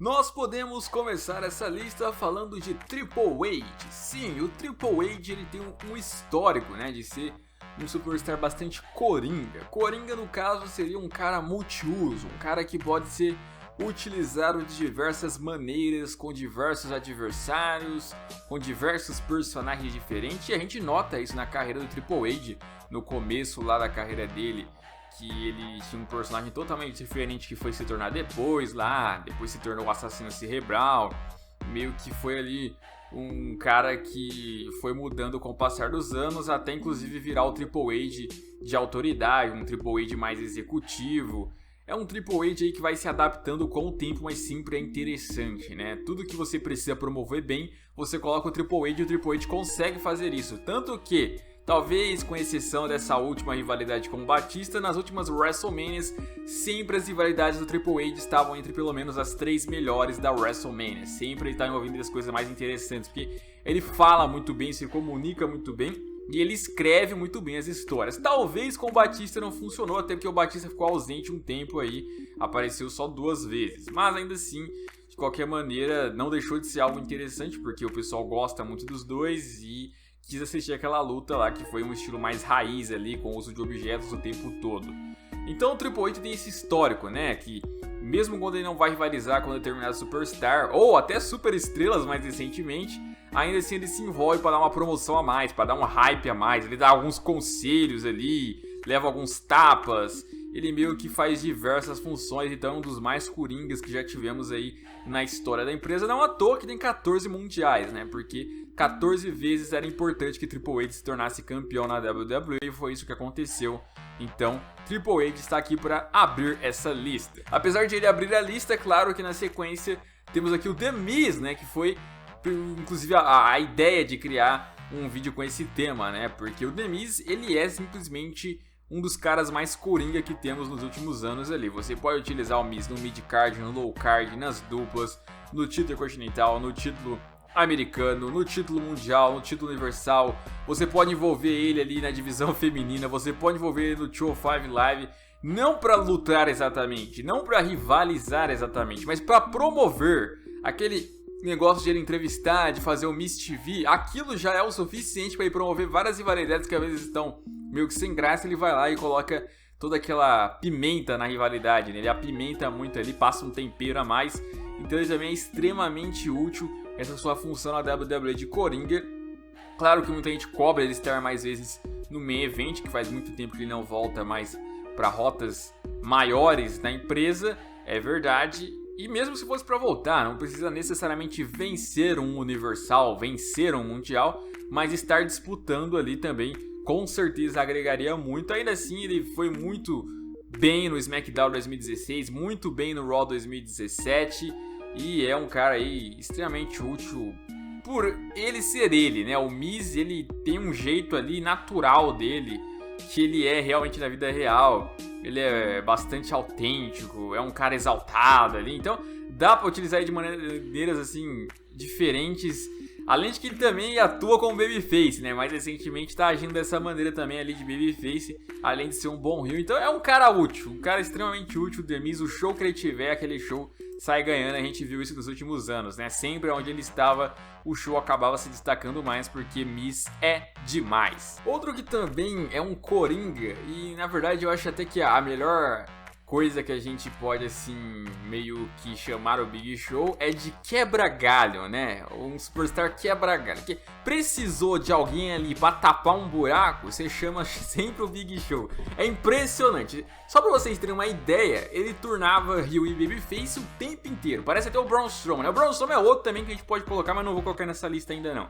Nós podemos começar essa lista falando de Triple H. Sim, o Triple H ele tem um histórico, né, de ser um superstar bastante coringa. Coringa, no caso, seria um cara multiuso, um cara que pode ser utilizado de diversas maneiras, com diversos adversários, com diversos personagens diferentes. E a gente nota isso na carreira do Triple H, no começo lá da carreira dele, que ele tinha um personagem totalmente diferente que foi se tornar depois se tornou o assassino cerebral, meio que foi ali um cara que foi mudando com o passar dos anos, até inclusive virar o Triple H de autoridade, um Triple H mais executivo. É um Triple H aí que vai se adaptando com o tempo, mas sempre é interessante, né? Tudo que você precisa promover bem, você coloca o Triple H e o Triple H consegue fazer isso, tanto que talvez com exceção dessa última rivalidade com o Batista, nas últimas WrestleManias, sempre as rivalidades do Triple H estavam entre pelo menos as 3 melhores da WrestleMania. Sempre ele está envolvido nas coisas mais interessantes, porque ele fala muito bem, se comunica muito bem e ele escreve muito bem as histórias. Talvez com o Batista não funcionou, até porque o Batista ficou ausente um tempo aí, apareceu só 2 vezes. Mas ainda assim, de qualquer maneira, não deixou de ser algo interessante, porque o pessoal gosta muito dos dois e quis assistir aquela luta lá que foi um estilo mais raiz ali, com o uso de objetos o tempo todo. Então o Triple H tem esse histórico, né, que mesmo quando ele não vai rivalizar com determinado superstar, ou até superestrelas mais recentemente, ainda assim ele se envolve para dar uma promoção a mais, para dar um hype a mais, ele dá alguns conselhos ali, leva alguns tapas, ele meio que faz diversas funções, então é um dos mais coringas que já tivemos aí na história da empresa. Não à toa que tem 14 mundiais, né, porque 14 vezes era importante que Triple H se tornasse campeão na WWE e foi isso que aconteceu. Então, Triple H está aqui para abrir essa lista. Apesar de ele abrir a lista, é claro que na sequência temos aqui o The Miz, né, que foi inclusive a ideia de criar um vídeo com esse tema, né, porque o The Miz, ele é simplesmente um dos caras mais coringa que temos nos últimos anos ali. Você pode utilizar o Miz no mid-card, no low-card, nas duplas, no título continental, no título americano, no título mundial, no título universal. Você pode envolver ele ali na divisão feminina, você pode envolver ele no 205 Live, não para lutar exatamente, não para rivalizar exatamente, mas para promover aquele negócio de ele entrevistar, de fazer o Miz TV. Aquilo já é o suficiente para ele promover várias rivalidades que às vezes estão meio que sem graça. Ele vai lá e coloca toda aquela pimenta na rivalidade, né? Ele apimenta muito ali, passa um tempero a mais. Então ele também é extremamente útil, essa sua função na WWE de coringa. Claro que muita gente cobra ele estar mais vezes no main event, que faz muito tempo que ele não volta mais para rotas maiores na empresa, é verdade. E mesmo se fosse para voltar, não precisa necessariamente vencer um Universal, vencer um Mundial, mas estar disputando ali também com certeza agregaria muito. Ainda assim, ele foi muito bem no SmackDown 2016, muito bem no Raw 2017 e é um cara aí extremamente útil por ele ser ele, né? O Miz, ele tem um jeito ali natural dele, que ele é realmente na vida real. Ele é bastante autêntico, é um cara exaltado ali, então dá pra utilizar ele de maneiras assim diferentes. Além de que ele também atua como babyface, né? Mais recentemente tá agindo dessa maneira também ali de babyface, além de ser um bom heel. Então é um cara útil, um cara extremamente útil. O The Miz, o show que ele tiver, aquele show sai ganhando. A gente viu isso nos últimos anos, né? Sempre onde ele estava, o show acabava se destacando mais, porque Miz é demais. Outro que também é um coringa, e na verdade eu acho até que a melhor coisa que a gente pode, assim, meio que chamar o Big Show é de quebra-galho, né? Um superstar quebra-galho. Que precisou de alguém ali pra tapar um buraco, você chama sempre o Big Show. É impressionante. Só pra vocês terem uma ideia, ele turnava heel e babyface o tempo inteiro. Parece até o Braun Strowman, né? O Braun Strowman é outro também que a gente pode colocar, mas não vou colocar nessa lista ainda não.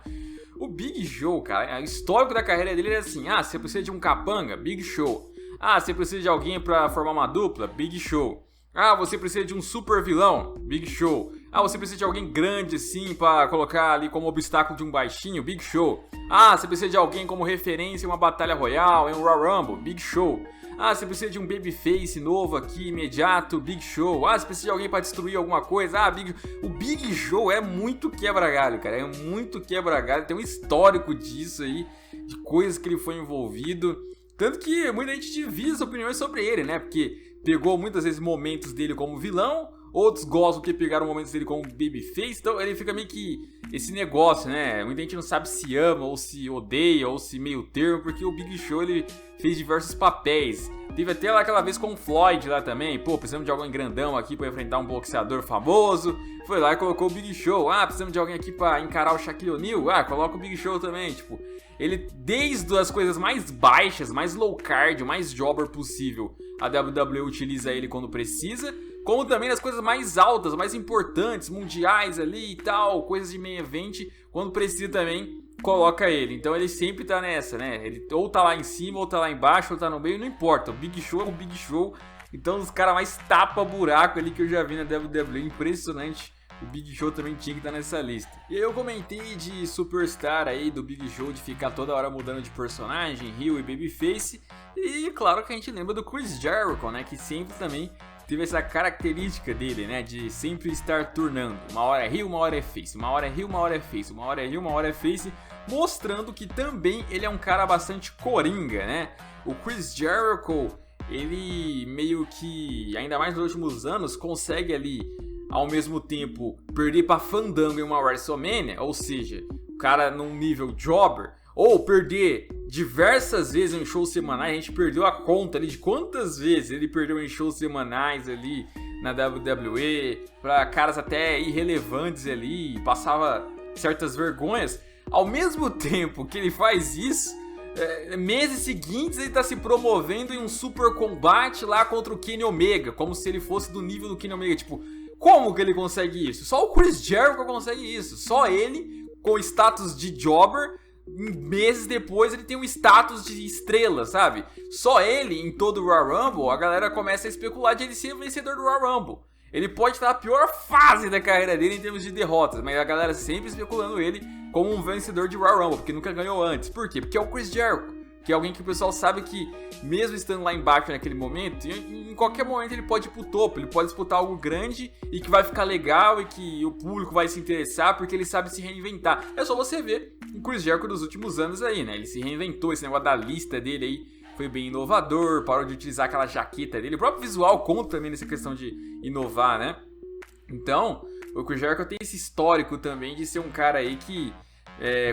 O Big Show, cara, o histórico da carreira dele é assim: ah, você precisa de um capanga? Big Show. Ah, você precisa de alguém pra formar uma dupla? Big Show. Ah, você precisa de um super vilão? Big Show. Ah, você precisa de alguém grande assim pra colocar ali como obstáculo de um baixinho? Big Show. Ah, você precisa de alguém como referência em uma batalha royal, em um Royal Rumble? Big Show. Ah, você precisa de um babyface novo aqui, imediato? Big Show. Ah, você precisa de alguém pra destruir alguma coisa? Ah, o Big Show é muito quebra-galho, cara. É muito quebra-galho. Tem um histórico disso aí, de coisas que ele foi envolvido. Tanto que muita gente divide opiniões sobre ele, né? Porque pegou muitas vezes momentos dele como vilão, outros gostam que pegaram momentos dele como babyface, então ele fica meio que esse negócio, né? Muita gente não sabe se ama ou se odeia ou se meio termo, porque o Big Show ele fez diversos papéis. Teve até lá aquela vez com o Floyd lá também, pô, precisamos de alguém grandão aqui pra enfrentar um boxeador famoso. Foi lá e colocou o Big Show. Ah, precisamos de alguém aqui pra encarar o Shaquille O'Neal. Ah, coloca o Big Show também, tipo. Ele, desde as coisas mais baixas, mais low card, mais jobber possível, a WWE utiliza ele quando precisa, como também nas coisas mais altas, mais importantes, mundiais ali e tal, coisas de main event, quando precisa também, coloca ele. Então ele sempre tá nessa, né? Ele ou tá lá em cima, ou tá lá embaixo, ou tá no meio, não importa. O Big Show é o Big Show. Então os caras mais tapa-buraco ali que eu já vi na WWE, impressionante. O Big Show também tinha que estar nessa lista. E eu comentei de Superstar aí, do Big Show, de ficar toda hora mudando de personagem, heel e babyface. E claro que a gente lembra do Chris Jericho, né? Que sempre também teve essa característica dele, né? De sempre estar turnando. Uma hora é heel, uma hora é face. Uma hora é heel, uma hora é face. Uma hora é heel, uma hora é face. Mostrando que também ele é um cara bastante coringa, né? O Chris Jericho, ele meio que, ainda mais nos últimos anos, consegue ali, ao mesmo tempo, perder pra Fandango em uma WrestleMania, ou seja, o cara num nível jobber, ou perder diversas vezes em shows semanais. A gente perdeu a conta ali de quantas vezes ele perdeu em shows semanais ali na WWE, pra caras até irrelevantes ali, passava certas vergonhas. Ao mesmo tempo que ele faz isso, meses seguintes ele tá se promovendo em um super combate lá contra o Kenny Omega, como se ele fosse do nível do Kenny Omega, tipo... Como que ele consegue isso? Só o Chris Jericho consegue isso. Só ele, com status de jobber, meses depois ele tem um status de estrela, sabe? Só ele, em todo o Royal Rumble, a galera começa a especular de ele ser o vencedor do Royal Rumble. Ele pode estar na pior fase da carreira dele em termos de derrotas, mas a galera sempre especulando ele como um vencedor de Royal Rumble, porque nunca ganhou antes. Por quê? Porque é o Chris Jericho, que é alguém que o pessoal sabe que, mesmo estando lá embaixo naquele momento, em qualquer momento ele pode ir pro topo, ele pode disputar algo grande e que vai ficar legal e que o público vai se interessar porque ele sabe se reinventar. É só você ver o Chris Jericho dos últimos anos aí, né? Ele se reinventou, esse negócio da lista dele aí foi bem inovador, parou de utilizar aquela jaqueta dele, o próprio visual conta também nessa questão de inovar, né? Então, o Chris Jericho tem esse histórico também de ser um cara aí que...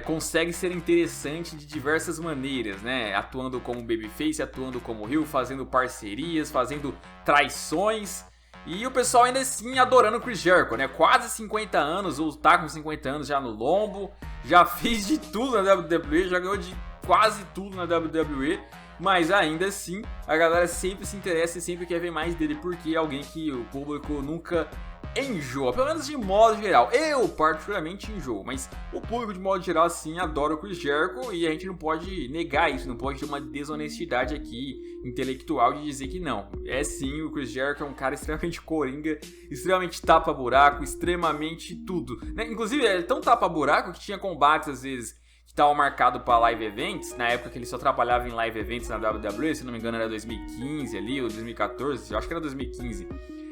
consegue ser interessante de diversas maneiras, né? Atuando como babyface, atuando como heel, fazendo parcerias, fazendo traições. E o pessoal ainda assim adorando o Chris Jericho, né? Quase 50 anos, ou tá com 50 anos já no lombo. Já fez de tudo na WWE, já ganhou de quase tudo na WWE. Mas ainda assim, a galera sempre se interessa e sempre quer ver mais dele, porque é alguém que o público nunca... enjoa, pelo menos de modo geral. Eu particularmente enjoo, mas o público de modo geral sim adora o Chris Jericho e a gente não pode negar isso, não pode ter uma desonestidade aqui intelectual de dizer que não. É sim, o Chris Jericho é um cara extremamente coringa, extremamente tapa-buraco, extremamente tudo, né? Inclusive é tão tapa-buraco que tinha combates às vezes que estavam marcados para live events, na época que ele só trabalhava em live events na WWE, se não me engano era 2015 ali, ou 2014, eu acho que era 2015.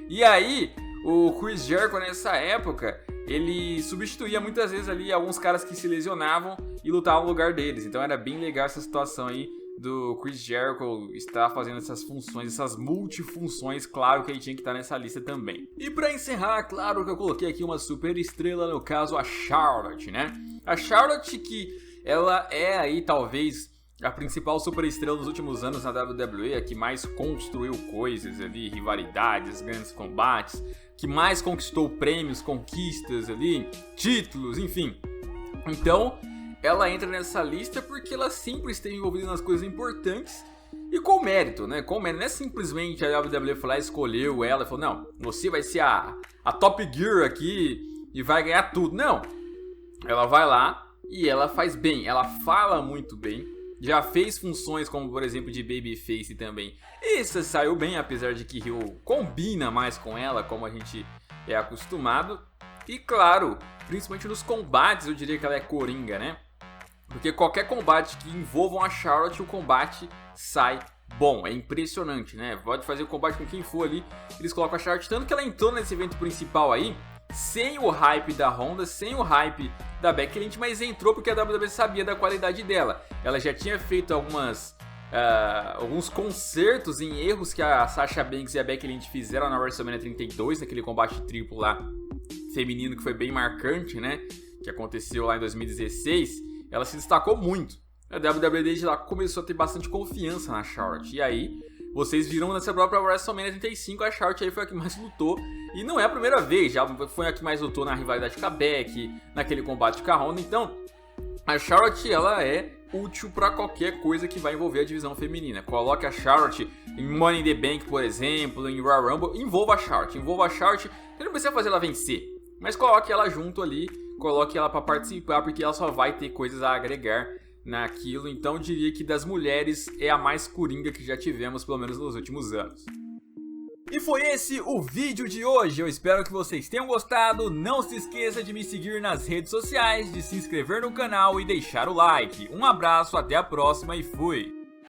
E aí... o Chris Jericho nessa época, ele substituía muitas vezes ali alguns caras que se lesionavam e lutavam no lugar deles. Então era bem legal essa situação aí do Chris Jericho estar fazendo essas funções, essas multifunções. Claro que ele tinha que estar nessa lista também. E pra encerrar, claro que eu coloquei aqui uma super estrela, no caso a Charlotte, né? A Charlotte que ela é aí talvez... a principal superestrela dos últimos anos na WWE, a que mais construiu coisas ali, rivalidades, grandes combates, que mais conquistou prêmios, conquistas ali, títulos, enfim. Então, ela entra nessa lista porque ela sempre esteve envolvida nas coisas importantes e com mérito, né? Com mérito. Não é simplesmente a WWE foi lá, escolheu ela e falou, não, você vai ser a Top Gear aqui e vai ganhar tudo. Não, ela vai lá e ela faz bem, ela fala muito bem. Já fez funções como, por exemplo, de babyface também. E isso saiu bem, apesar de que Rio combina mais com ela, como a gente é acostumado. E claro, principalmente nos combates, eu diria que ela é coringa, né? Porque qualquer combate que envolvam a Charlotte, o combate sai bom. É impressionante, né? Pode fazer o combate com quem for ali, eles colocam a Charlotte. Tanto que ela entrou nesse evento principal aí, sem o hype da Honda, sem o hype da Becky Lynch, mas entrou porque a WWE sabia da qualidade dela. Ela já tinha feito algumas alguns consertos em erros que a Sasha Banks e a Becky Lynch fizeram na WrestleMania 32, naquele combate triplo lá feminino que foi bem marcante, né? Que aconteceu lá em 2016. Ela se destacou muito. A WWE desde lá começou a ter bastante confiança na Charlotte. E aí, vocês viram nessa própria WrestleMania 35, a Charlotte aí foi a que mais lutou. E não é a primeira vez, já foi a que mais lutou na rivalidade com a Becky, naquele combate com a Ronda. Então, a Charlotte, ela é útil para qualquer coisa que vai envolver a divisão feminina. Coloque a Charlotte em Money in the Bank, por exemplo, em Royal Rumble. Envolva a Charlotte. Você não precisa fazer ela vencer, mas coloque ela junto ali, coloque ela para participar, porque ela só vai ter coisas a agregar naquilo. Então eu diria que das mulheres é a mais coringa que já tivemos, pelo menos nos últimos anos. E foi esse o vídeo de hoje, eu espero que vocês tenham gostado. Não se esqueça de me seguir nas redes sociais, de se inscrever no canal e deixar o like. Um abraço, até a próxima e fui!